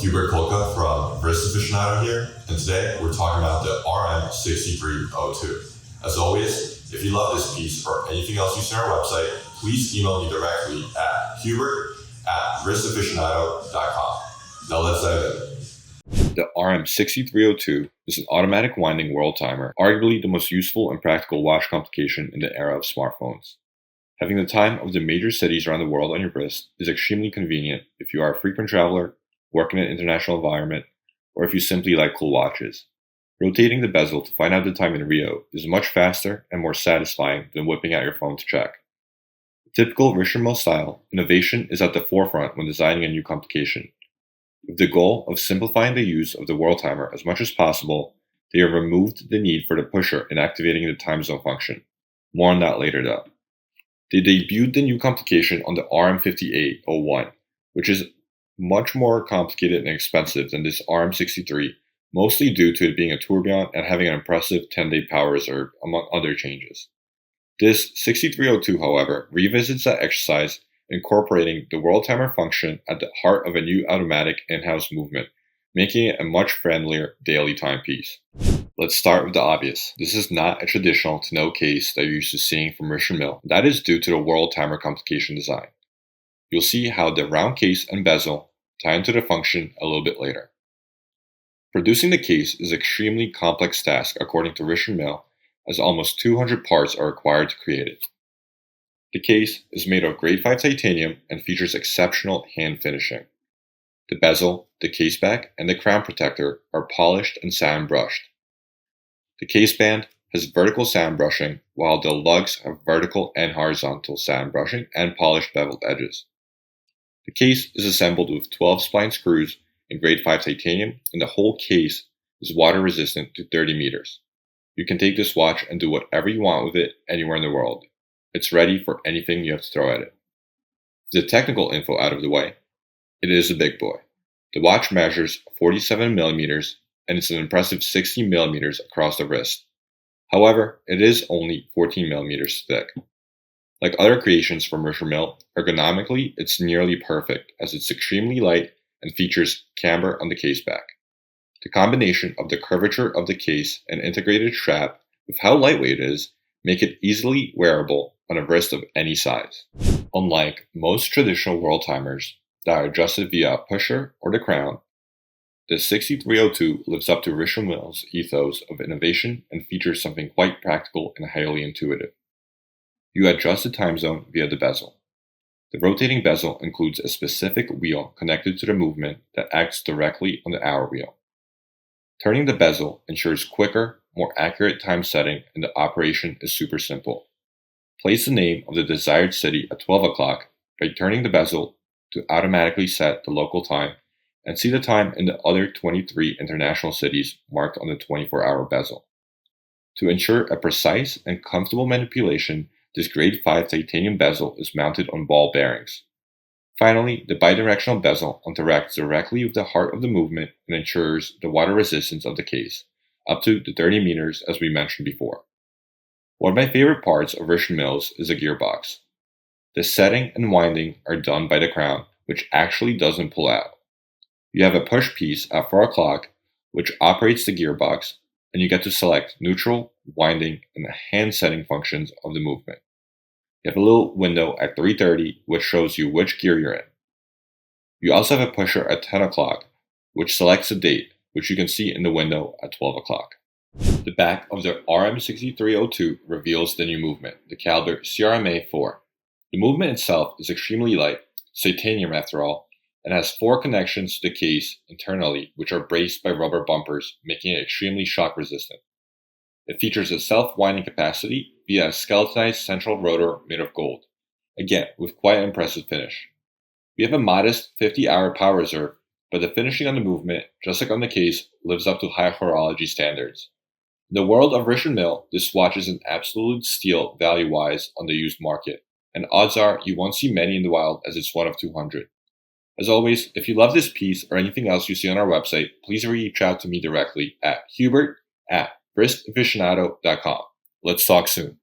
Hubert Kolka from Wrist Aficionado here, and today we're talking about the RM63-02. As always, if you love this piece or anything else you see on our website, please email me directly at hubert@wristaficionado.com. Now let's dive in. The RM63-02 is an automatic winding world timer, arguably the most useful and practical watch complication in the era of smartphones. Having the time of the major cities around the world on your wrist is extremely convenient if you are a frequent traveler, work in an international environment, or if you simply like cool watches. Rotating the bezel to find out the time in Rio is much faster and more satisfying than whipping out your phone to check. The typical Mille style, innovation is at the forefront when designing a new complication. With the goal of simplifying the use of the world timer as much as possible, they have removed the need for the pusher in activating the time zone function. More on that later though. They debuted the new complication on the RM58-01, which is much more complicated and expensive than this RM63, mostly due to it being a tourbillon and having an impressive 10-day power reserve, among other changes. This 6302, however, revisits that exercise, incorporating the world timer function at the heart of a new automatic in-house movement, making it a much friendlier daily timepiece. Let's start with the obvious. This is not a traditional to-know case that you're used to seeing from Mille. That is due to the world timer complication design. You'll see how the round case and bezel tie into the function a little bit later. Producing the case is an extremely complex task according to Mille, as almost 200 parts are required to create it. The case is made of grade 5 titanium and features exceptional hand finishing. The bezel, the case back, and the crown protector are polished and sand brushed. The case band has vertical sand brushing, while the lugs have vertical and horizontal sand brushing and polished beveled edges. The case is assembled with 12 spline screws in grade 5 titanium, and the whole case is water resistant to 30 meters. You can take this watch and do whatever you want with it anywhere in the world. It's ready for anything you have to throw at it. With the technical info out of the way, it is a big boy. The watch measures 47 millimeters and it's an impressive 60 millimeters across the wrist. However, it is only 14 millimeters thick. Like other creations from Mille, ergonomically it's nearly perfect as it's extremely light and features camber on the case back. The combination of the curvature of the case and integrated strap with how lightweight it is make it easily wearable on a wrist of any size. Unlike most traditional world timers that are adjusted via a pusher or the crown, the 6302 lives up to Mille's ethos of innovation and features something quite practical and highly intuitive. You adjust the time zone via the bezel. The rotating bezel includes a specific wheel connected to the movement that acts directly on the hour wheel. Turning the bezel ensures quicker, more accurate time setting, and the operation is super simple. Place the name of the desired city at 12 o'clock by turning the bezel to automatically set the local time and see the time in the other 23 international cities marked on the 24-hour bezel. To ensure a precise and comfortable manipulation, this grade 5 titanium bezel is mounted on ball bearings. Finally, the bidirectional bezel interacts directly with the heart of the movement and ensures the water resistance of the case, up to the 30 meters as we mentioned before. One of my favorite parts of Mille's is the gearbox. The setting and winding are done by the crown, which actually doesn't pull out. You have a push piece at 4 o'clock, which operates the gearbox, and you get to select neutral, winding, and the hand setting functions of the movement. You have a little window at 3:30, which shows you which gear you're in. You also have a pusher at 10 o'clock, which selects a date, which you can see in the window at 12 o'clock. The back of the RM63-02 reveals the new movement, the caliber CRMA-4. The movement itself is extremely light, titanium after all, and has 4 connections to the case internally, which are braced by rubber bumpers, making it extremely shock resistant. It features a self-winding capacity via a skeletonized central rotor made of gold, again with quite an impressive finish. We have a modest 50-hour power reserve, but the finishing on the movement, just like on the case, lives up to high horology standards. In the world of Mille, this watch is an absolute steal value-wise on the used market, and odds are you won't see many in the wild as it's one of 200. As always, if you love this piece or anything else you see on our website, please reach out to me directly at hubert@wristaficionado.com. Let's talk soon.